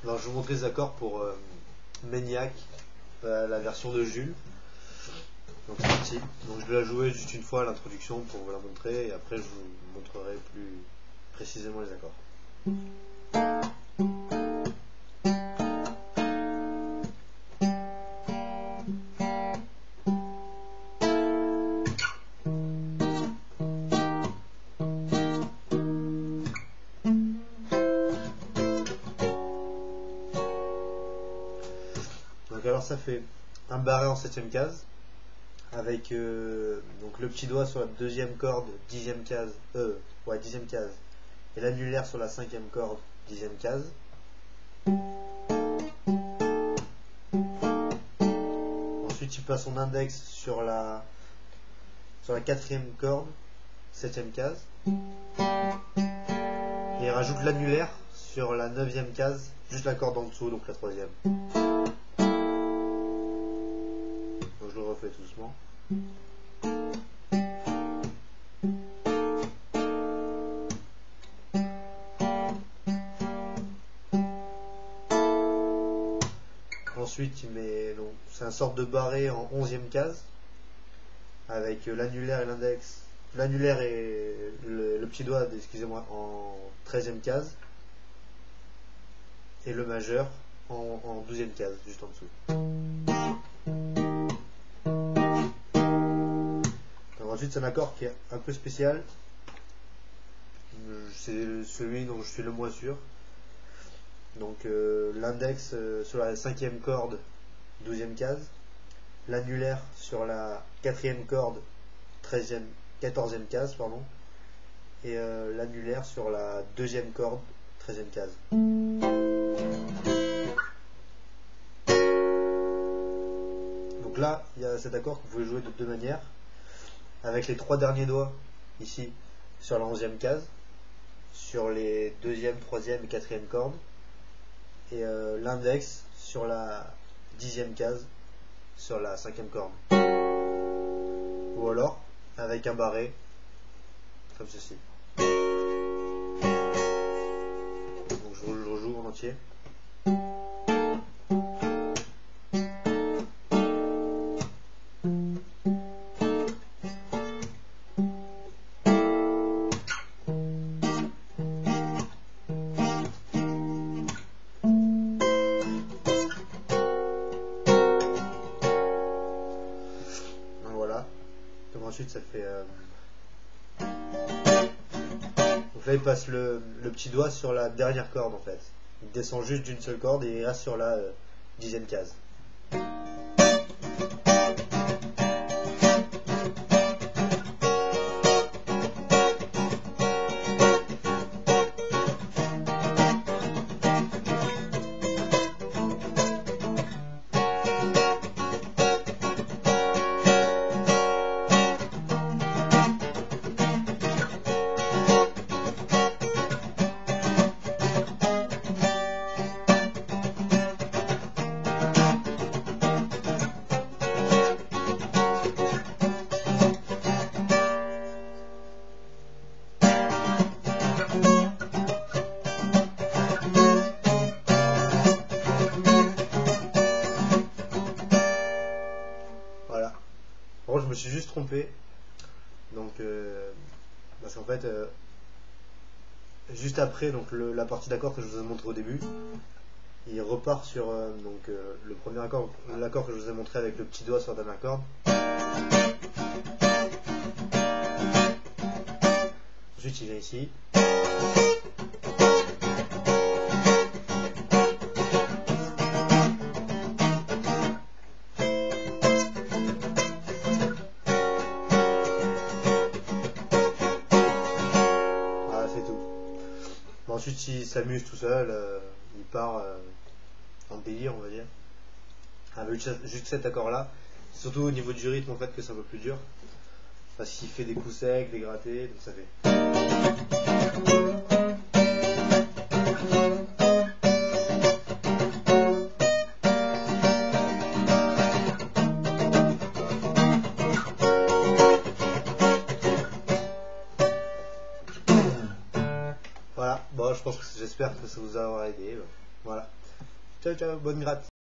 Alors, je vais vous montrer les accords pour Maniac, la version de Jules. Donc c'est parti. Donc je vais la jouer juste une fois à l'introduction pour vous la montrer et après je vous montrerai plus précisément les accords. Donc alors ça fait un barré en 7ème case avec donc le petit doigt sur la 2e corde, 10ème case, 10ème case, et l'annulaire sur la 5ème corde, 10ème case. Ensuite il passe son index sur la 4ème corde, 7ème case, et il rajoute l'annulaire sur la 9ème case, juste la corde en dessous, donc la 3ème. Donc je le refais tout doucement. Ensuite il met, donc c'est un sorte de barré en 11ème case avec l'annulaire et l'index, l'annulaire et le petit doigt, excusez-moi, en 13ème case et le majeur en 12ème case, juste en dessous. Donc ensuite c'est un accord qui est un peu spécial, c'est celui dont je suis le moins sûr. Donc l'index sur la 5ème corde, 12ème case, l'annulaire sur la 4ème corde, 14ème case, pardon, et l'annulaire sur la 2ème corde, 13ème case. Donc là, il y a cet accord que vous pouvez jouer de deux manières, avec les 3 derniers doigts ici sur la 11ème case, sur les 2ème, 3ème et 4ème cordes, et l'index sur la 10ème case sur la 5ème corde, ou alors avec un barré comme ceci. Donc je le rejoue en entier. Ensuite ça fait donc là il passe le petit doigt sur la dernière corde en fait, il descend juste d'une seule corde et il reste sur la 10ème case. Voilà. Bon, je me suis juste trompé. Donc, parce qu'en fait, juste après donc la partie d'accord que je vous ai montré au début, il repart sur le premier accord, l'accord que je vous ai montré avec le petit doigt sur la dernière corde. Ensuite, il vient ici. Ensuite, il s'amuse tout seul, il part en délire, on va dire, avec juste cet accord-là. Surtout au niveau du rythme, en fait, que c'est un peu plus dur, parce qu'il fait des coups secs, des grattés, donc ça fait. Voilà, bon, je pense que j'espère que ça vous aura aidé. Voilà. Ciao, ciao, bonne gratte.